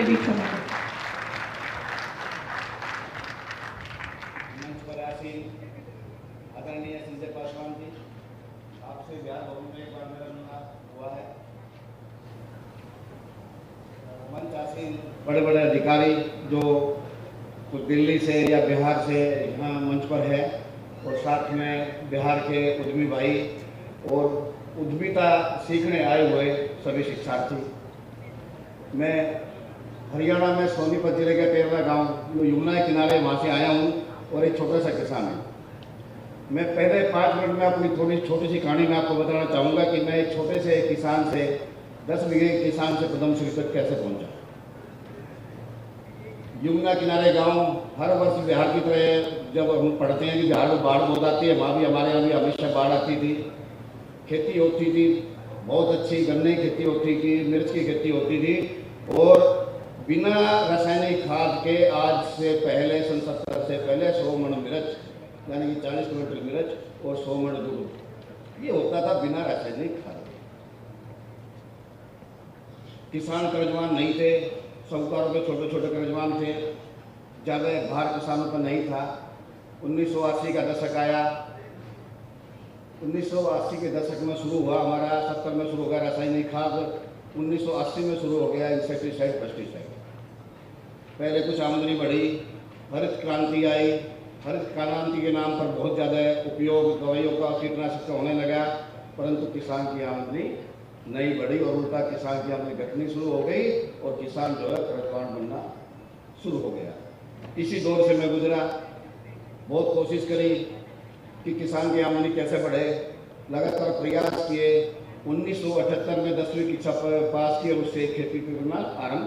हमारे बीच होने को। मंच पर आसीन आदरणीय संजय पासवान जी, आपसे बिहार भवन में एक बार मेरा मुलाकात हुआ है। मंच आसीन बड़े बड़े अधिकारी जो कुछ दिल्ली से या बिहार से यहाँ मंच पर है, और साथ में बिहार के उद्यमी भाई और उद्यमिता सीखने आए हुए सभी शिक्षार्थी। मैं हरियाणा में सोनीपत जिले के टेरला गांव जो यमुना के किनारे वहाँ से आया हूँ और एक छोटा सा किसान है। मैं पहले 5 मिनट में अपनी थोड़ी छोटी सी कहानी में आपको बताना चाहूँगा कि मैं एक छोटे से किसान से 10 बीघे किसान से पद्मश्री तक कैसे पहुँचा। यमुना किनारे गांव हर वर्ष बिहार की तरह जब हम पढ़ते हैं कि बिहार में बाढ़ बहुत आती है, वहाँ भी हमारे यहाँ भी हमेशा बाढ़ आती थी। खेती होती थी बहुत अच्छी, गन्ने की खेती होती थी, मिर्च की खेती होती थी, और बिना रासायनिक खाद के आज से पहले सन 70 से पहले 100 मन मिर्च यानी कि 40 क्विंटल मिर्च और 100 मन दूध ये होता था बिना रासायनिक खाद। किसान कर्जवान नहीं थे, साहूकारों के छोटे छोटे कर्जवान थे, ज़्यादा भार किसानों पर नहीं था। 1980 का दशक आया, 1980 के दशक में शुरू हुआ हमारा, 70 में शुरू हो गया रासायनिक खाद, 1980 में शुरू हो गया इंसेक्टिसाइड पेस्टिसाइड। पहले कुछ आमदनी बढ़ी, हरित क्रांति आई, हरित क्रांति के नाम पर बहुत ज़्यादा उपयोग दवाइयों का कीटनाशक का होने लगा, परंतु किसान की आमदनी नहीं बढ़ी और उल्टा किसान की आमदनी घटनी शुरू हो गई और किसान जो है कर्जवान बनना शुरू हो गया। इसी दौर से मैं गुजरा, बहुत कोशिश करी कि किसान की आमदनी कैसे बढ़े, लगातार प्रयास किए। 1978 में 10वीं कक्षा पास की और उससे खेती करना आरंभ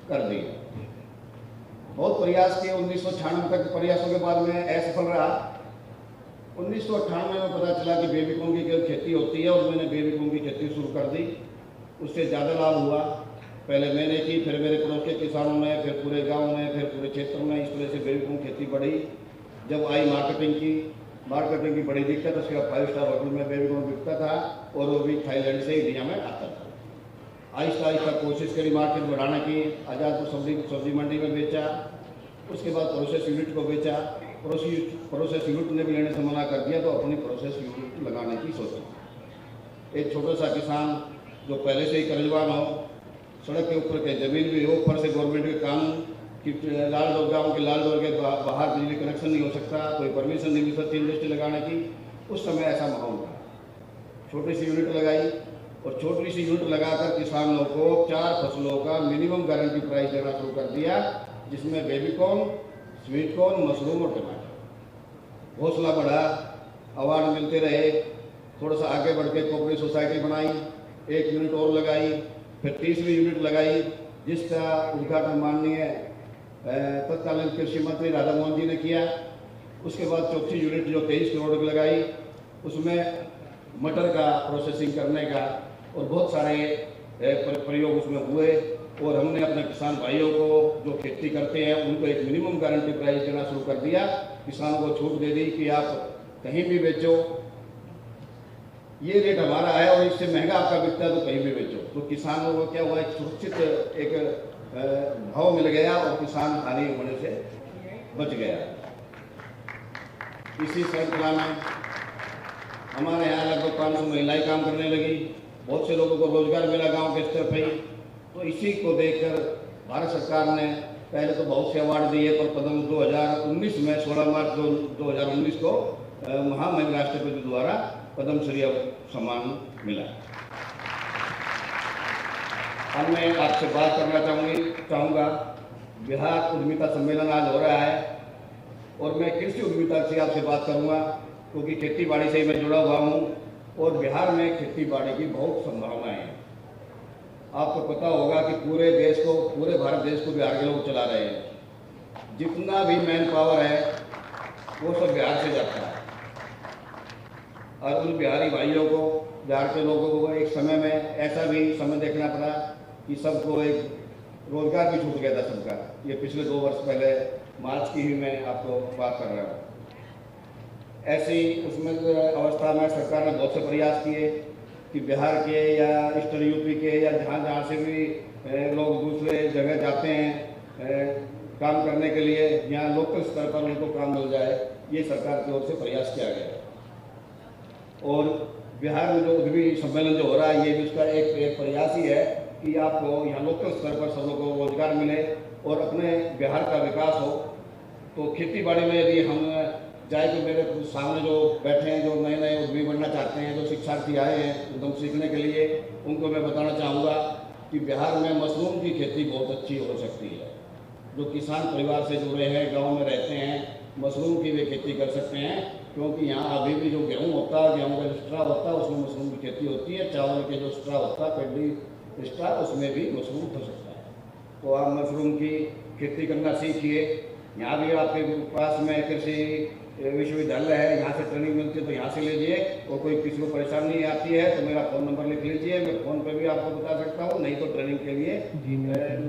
कर दी। बहुत प्रयास किए, 1996 तक प्रयासों के बाद में असफल रहा। 1998 में पता चला कि बेबीकॉर्न की खेती होती है और मैंने बेबीकॉर्न की खेती शुरू कर दी। उससे ज़्यादा लाभ हुआ। पहले मैंने की, फिर मेरे पड़ोस के किसानों ने, फिर पूरे गांव में, फिर पूरे क्षेत्र में। इस तरह से बेबीकॉर्न खेती बढ़ी। जब आई मार्केटिंग की बड़ी दिक्कत, उसके बाद 5 स्टार होटल में बेबीकॉर्न बिकता था और वो भी थाईलैंड से इंडिया में आता था। आहिस्ता आहिस्ता कोशिश करी मार्केट बढ़ाने की। आज़ादपुर सब्जी मंडी में बेचा, उसके बाद प्रोसेस यूनिट को बेचा। प्रोसेस यूनिट ने भी लेने से मना कर दिया, तो अपनी प्रोसेस यूनिट लगाने की सोची। एक छोटा सा किसान जो पहले से ही कर्जवान हो, सड़क के ऊपर के जमीन भी हो, ऊपर से गवर्नमेंट के कानून कि गाँव के लाल डोर के बाहर बिजली कनेक्शन नहीं हो सकता, कोई परमिशन नहीं मिल सकती इंडस्ट्री लगाने की। उस समय ऐसा माहौल था। छोटी सी यूनिट लगाई और छोटी सी यूनिट लगाकर किसानों को 4 फसलों का मिनिमम गारंटी प्राइस देना शुरू कर दिया, जिसमें बेबीकॉर्न, स्वीट कॉर्न, मशरूम और टमाटर। हौसला बढ़ा, अवार्ड मिलते रहे। थोड़ा सा आगे बढ़ के कोऑपरेटिव सोसाइटी बनाई, 1 यूनिट और लगाई, फिर तीसरी यूनिट लगाई, जिसका उद्घाटन माननीय तत्कालीन कृषि मंत्री राधा मोहन जी ने किया। उसके बाद चौथी यूनिट जो 23 करोड़ की लगाई, उसमें मटर का प्रोसेसिंग करने का और बहुत सारे प्रयोग उसमें हुए। और हमने अपने किसान भाइयों को जो खेती करते हैं उनको एक मिनिमम गारंटी प्राइस देना शुरू कर दिया। किसानों को छूट दे दी कि आप कहीं भी बेचो, ये रेट हमारा है और इससे महंगा आपका बिकता है तो कहीं भी बेचो। तो किसानों को क्या हुआ, एक सुरक्षित एक भाव मिल गया और किसान हानि होने से बच गया। इसी श्रृंखला में हमारे यहाँ लगभग 500 महिलाएं काम करने लगी। बहुत से लोगों को रोजगार मिला गांव के स्तर पर ही। तो इसी को देखकर भारत सरकार ने पहले तो बहुत से अवार्ड दिए, पर पद्म 2019 में 16 मार्च 2019 को महामहिम राष्ट्रपति द्वारा पद्मश्री सम्मान मिला। अब मैं आपसे बात करना चाहूँगा। बिहार उद्यमिता सम्मेलन आज हो रहा है और मैं कृषि उद्यमिता से आपसे बात करूँगा, क्योंकि खेती बाड़ी से मैं जुड़ा हुआ हूँ और बिहार में खेती बाड़ी की बहुत संभावनाएं हैं। आपको पता होगा कि पूरे भारत देश को बिहार के लोग चला रहे हैं। जितना भी मैन पावर है वो सब बिहार से जाता है और उन बिहारी भाइयों को, बिहार के लोगों को एक समय में ऐसा भी समय देखना पड़ा कि सबको एक रोजगार भी छूट गया था सबका। ये पिछले 2 वर्ष पहले मार्च की ही मैं आपको बात कर रहा हूँ। ऐसी उसमें अवस्था में सरकार ने बहुत से प्रयास किए कि बिहार के या ईस्टर्न यूपी के या जहाँ से भी लोग दूसरे जगह जाते हैं काम करने के लिए, यहाँ लोकल स्तर पर उनको काम मिल जाए, ये सरकार की ओर से प्रयास किया गया है। और बिहार में जो उद्यमी सम्मेलन जो हो रहा है, ये भी उसका एक प्रयास ही है कि आपको यहाँ लोकल स्तर पर सब लोगों को रोजगार मिले और अपने बिहार का विकास हो। तो खेती बाड़ी में यदि हम जाए तो मेरे सामने जो बैठे हैं, जो नए नए उद्यमी बनना चाहते हैं, जो शिक्षार्थी आए हैं उद्यम सीखने के लिए, उनको मैं बताना चाहूँगा कि बिहार में मशरूम की खेती बहुत अच्छी हो सकती है। जो किसान परिवार से जुड़े हैं, गांव में रहते हैं, मशरूम की वे खेती कर सकते हैं, क्योंकि यहाँ अभी भी जो गेहूँ होता है, गेहूँ का जो स्ट्रा होता है उसमें मशरूम की खेती होती है। चावल के जो स्ट्रा होता है, पेडी स्ट्रा, उसमें भी मशरूम हो सकता है। तो आप मशरूम की खेती करना सीखिए। यहाँ भी आपके पास में कृषि विश्वविद्यालय है, यहाँ से ट्रेनिंग मिलती है तो यहाँ से लीजिए। और कोई किसी को परेशानी आती है तो मेरा फ़ोन नंबर लिख लीजिए, मैं फ़ोन पे भी आपको बता सकता हूँ। नहीं तो ट्रेनिंग के लिए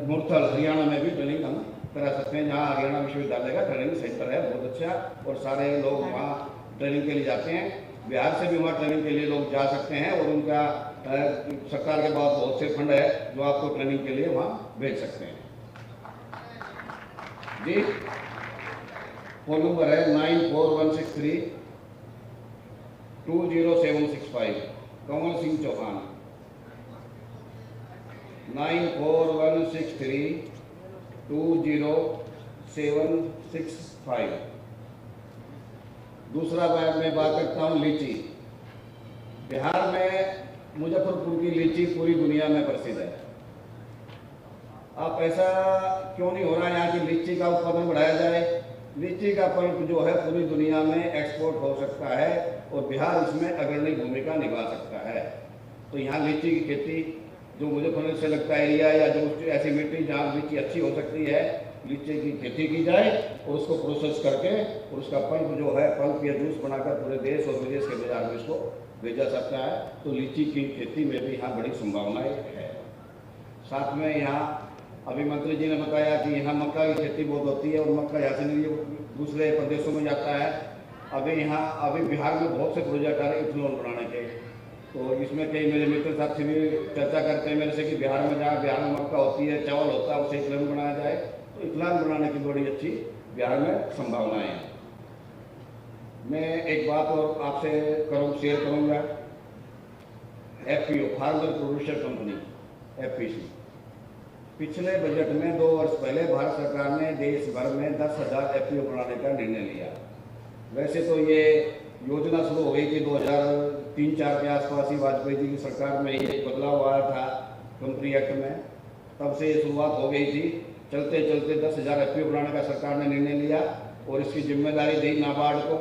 मुरथल हरियाणा में भी ट्रेनिंग हम करा सकते हैं, जहाँ हरियाणा विश्वविद्यालय का ट्रेनिंग सेंटर है, बहुत अच्छा, और सारे लोग वहाँ ट्रेनिंग के लिए जाते हैं। बिहार से भी वहाँ ट्रेनिंग के लिए लोग जा सकते हैं और उनका सरकार के पास बहुत से फंड है जो आपको ट्रेनिंग के लिए वहाँ भेज सकते हैं। जी, फोन नंबर है 9416320765, कमल सिंह चौहान, 9416320765। दूसरा मैं बात करता हूँ लीची। बिहार में मुजफ्फरपुर की लीची पूरी दुनिया में प्रसिद्ध है। अब ऐसा क्यों नहीं हो रहा है यहाँ की लीची का उत्पादन बढ़ाया जाए? लीची का पल्प जो है पूरी दुनिया में एक्सपोर्ट हो सकता है और बिहार इसमें अग्रणी भूमिका निभा सकता है। तो यहाँ लीची की खेती जो मुजफ्फरपुर से लगता एरिया या जो ऐसी मिट्टी जहाँ लीची अच्छी हो सकती है, लीची की खेती की जाए और उसको प्रोसेस करके और उसका पल्प जो है, पल्प या जूस बनाकर पूरे देश और विदेश के बाजार में इसको भेजा सकता है। तो लीची की खेती में भी यहाँ बड़ी संभावनाएं है। साथ में यहाँ अभी मंत्री जी ने बताया कि यहाँ मक्का की खेती बहुत होती है और मक्का यहाँ से नहीं दूसरे प्रदेशों में जाता है। अभी बिहार में बहुत से प्रोजेक्ट आ रहे हैं इथेनॉल बनाने के। तो इसमें कई मेरे मित्र साथी भी चर्चा करते हैं मेरे से कि बिहार में जहाँ बिहार में मक्का होती है, चावल होता है, उसे इथेनॉल बनाया जाए। तो इथेनॉल बनाने की बड़ी अच्छी बिहार में संभावनाएँ हैं। मैं एक बात और आपसे शेयर करूँगा। FPO, farmer producer company, FPC, पिछले बजट में 2 वर्ष पहले भारत सरकार ने देश भर में 10,000 FPO बनाने का निर्णय लिया। वैसे तो ये योजना शुरू हो गई थी 2003-04 के आसपास ही, वाजपेयी जी की सरकार में ये बदलाव आया था कंपनी एक्ट में, तब से ये शुरुआत हो गई थी। चलते चलते 10,000 FPO बनाने का सरकार ने निर्णय लिया और इसकी जिम्मेदारी दी नाबार्ड को,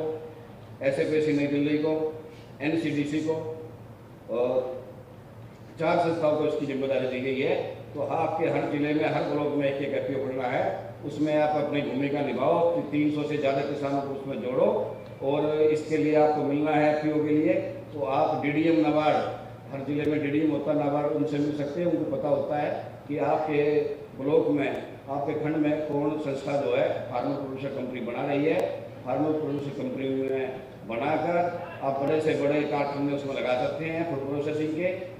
SFAC नई दिल्ली को, NCDC को और 4 संस्थाओं को इसकी जिम्मेदारी दी गई है। तो आपके हर जिले में, हर ब्लॉक में एक FPO बनना है। उसमें आप अपनी भूमिका निभाओ, 300 से ज़्यादा किसानों को उसमें जोड़ो और इसके लिए आपको मिलना है FPO के लिए। तो आप DDM नाबार्ड, हर जिले में DDM होता है नाबार्ड, उनसे मिल सकते हैं। उनको पता होता है कि आपके ब्लॉक में, आपके खंड में कौन संस्था जो है फार्मर प्रोड्यूसर कंपनी बना रही है। फार्मर प्रोड्यूसर कंपनी में बनाकर आप बड़े से बड़े कारखाने उसमें लगा सकते हैं फूड प्रोसेसिंग के।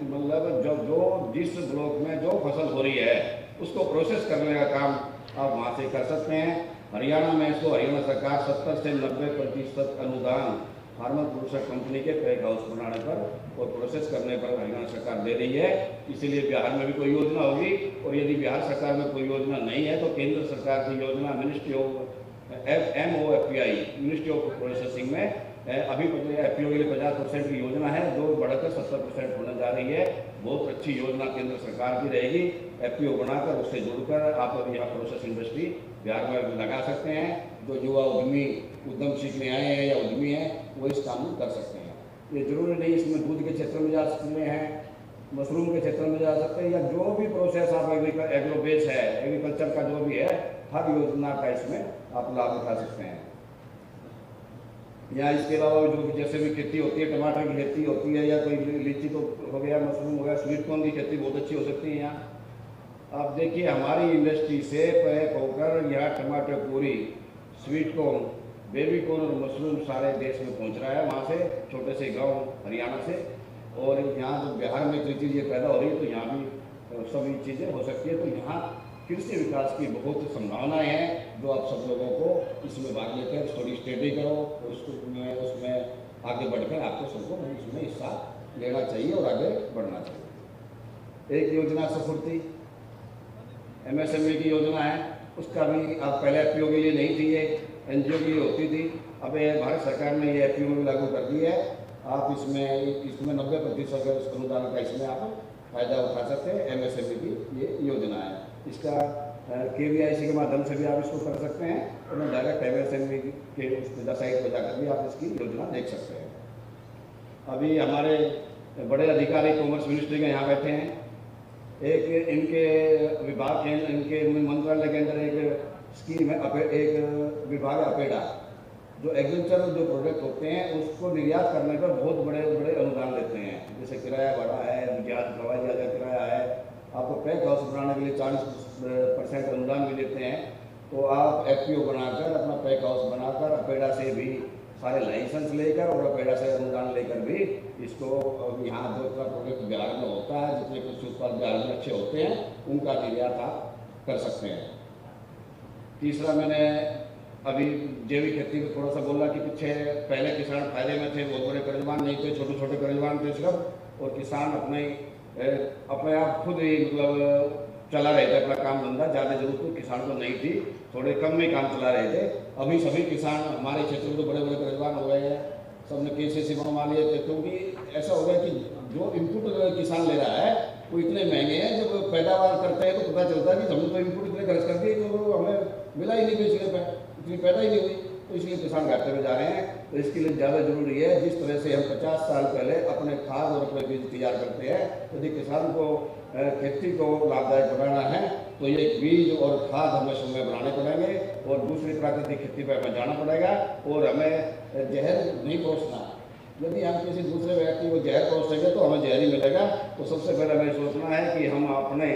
मतलब जो जिस ब्लॉक में जो फसल हो रही है उसको प्रोसेस करने का काम आप वहाँ से कर सकते हैं। हरियाणा में इसको हरियाणा सरकार 70 से 90% अनुदान फार्मर प्रोड्यूसर कंपनी के पैक हाउस बनाने पर और प्रोसेस करने पर हरियाणा सरकार दे रही है। इसीलिए बिहार में भी कोई योजना होगी, और यदि बिहार सरकार में कोई योजना नहीं है तो केंद्र सरकार की योजना ministry of MOFPI, ministry of processing में अभी FPO के लिए 50% की योजना है, जो बढ़कर 70% होने जा रही है। बहुत अच्छी योजना केंद्र सरकार की रहेगी। FPO बनाकर उससे जुड़कर आप अभी यहाँ प्रोसेस इंडस्ट्री बिहार में लगा सकते हैं। जो युवा उद्यम सीखने आए हैं या उद्यमी हैं वो इस काम में कर सकते हैं। ये जरूरी नहीं इसमें दूध के क्षेत्र में जा सकते हैं, मशरूम के क्षेत्र में जा सकते हैं, या जो भी प्रोसेस आप एग्रो बेस है, एग्रीकल्चर का जो भी है, हर योजना का इसमें आप लाभ उठा सकते हैं। या इसके अलावा जो जैसे भी खेती होती है, टमाटर की खेती होती है, या कोई लीची तो हो गया, मशरूम हो गया, स्वीट कॉर्न की खेती बहुत अच्छी हो सकती है यहाँ। आप देखिए हमारी इंडस्ट्री से पैक होकर यहाँ टमाटर पूरी, स्वीट कॉर्न, बेबी कॉर्न और मशरूम सारे देश में पहुँच रहा है, वहाँ से छोटे से गाँव हरियाणा से। और यहाँ जो बिहार में कोई चीज़ ये पैदा हो रही है तो यहाँ भी सभी चीज़ें हो सकती है। तो यहाँ कृषि विकास की बहुत संभावनाएं हैं, जो आप सब लोगों को इसमें भाग लेकर थोड़ी स्टडी करो, उसमें आगे बढ़कर आपको सबको इसमें हिस्सा लेना चाहिए और आगे बढ़ना चाहिए। एक योजना सफुर्ती MSME की योजना है, उसका भी अब पहले FPO के लिए नहीं थी, ये NGO के लिए होती थी। अब ये भारत सरकार ने ये FPO में लागू कर दी है। आप इसमें 90% अनुदान का इसमें आप फायदा उठा सकते हैं। MSME की ये योजना है। इसका KVIC के माध्यम से भी आप इसको कर सकते हैं और डायरेक्ट MSME के उस साइट पर जाकर भी आप इसकी योजना देख सकते हैं। अभी हमारे बड़े अधिकारी कॉमर्स मिनिस्ट्री के यहाँ बैठे हैं। एक इनके विभाग के इनके मंत्रालय के अंदर एक स्कीम है, एक विभाग है अपेडा, जो एग्रीकल्चर जो प्रोडक्ट होते हैं उसको निर्यात करने पर बहुत बड़े बड़े अनुदान देते हैं। जैसे किराया बढ़ा है, जहाज हवाई जहाज का किराया है, आपको पैक हाउस बनाने के लिए 40% अनुदान भी देते हैं। तो आप FPO बनाकर अपना पैक हाउस बनाकर अपेडा से भी सारे लाइसेंस लेकर और अपेडा से अनुदान लेकर भी इसको यहाँ जो प्रोडक्ट बिहार में होता है, जितने कृषि उत्पाद बिहार में अच्छे होते हैं, उनका निर्यात आप कर सकते हैं। तीसरा, मैंने अभी जैविक खेती को थोड़ा सा बोला कि पीछे पहले किसान फायदे में थे, बहुत बड़े कर्जवान नहीं थे, छोटे छोटे कर्जवान थे सिर्फ, और किसान अपने आप खुद ही मतलब चला रहे थे अपना काम धंधा। ज़्यादा जरूरत किसान को नहीं थी, थोड़े कम में काम चला रहे थे। अभी सभी किसान हमारे क्षेत्र में तो बड़े बड़े कर्जवान हो गए हैं, सबने KCC बनवा लिए थे, क्योंकि ऐसा हो गया कि जो इनपुट किसान ले रहा है वो इतने महंगे हैं। जब पैदावार करते हैं तो पता चलता है कि हमने तो इनपुट इतने खर्च कर दिए तो हमें मिला ही नहीं बेचने पर, इतनी पैदा ही नहीं हुई, तो इसलिए किसान घाटे में जा रहे हैं। तो इसके लिए ज़्यादा जरूरी है, जिस तरह से हम 50 साल पहले अपने खाद और अपने बीज तैयार करते हैं, यदि किसान को खेती को लाभदायक बनाना है तो ये बीज और खाद हमें समय बनाने पड़ेंगे और दूसरी प्राकृतिक खेती पर हमें जाना पड़ेगा। और हमें जहर नहीं परोसना। यदि हम किसी दूसरे व्यक्ति को जहर परोसेंगे तो हमें जहर ही मिलेगा। तो सबसे पहले हमें सोचना है कि हम अपने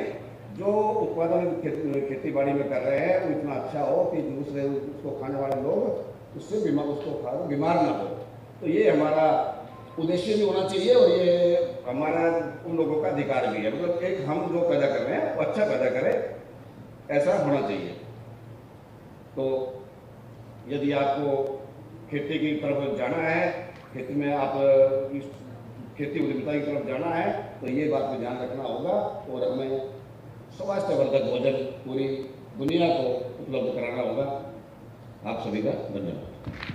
जो उत्पादन खेती बाड़ी में कर रहे हैं वो इतना अच्छा हो कि दूसरे उसको खाने वाले लोग उससे बीमार ना हो। तो ये हमारा उद्देश्य भी होना चाहिए और ये हमारा उन लोगों का अधिकार भी है। मतलब एक हम जो पैदा कर रहे हैं वो अच्छा पैदा करें, ऐसा होना चाहिए। तो यदि आपको खेती की तरफ जाना है, खेती में आप खेती उद्यमिता की तरफ जाना है, तो ये बात में ध्यान रखना होगा और हमें स्वास्थ्यवर्धक भोजन पूरी दुनिया को उपलब्ध कराना होगा। आप सभी का धन्यवाद।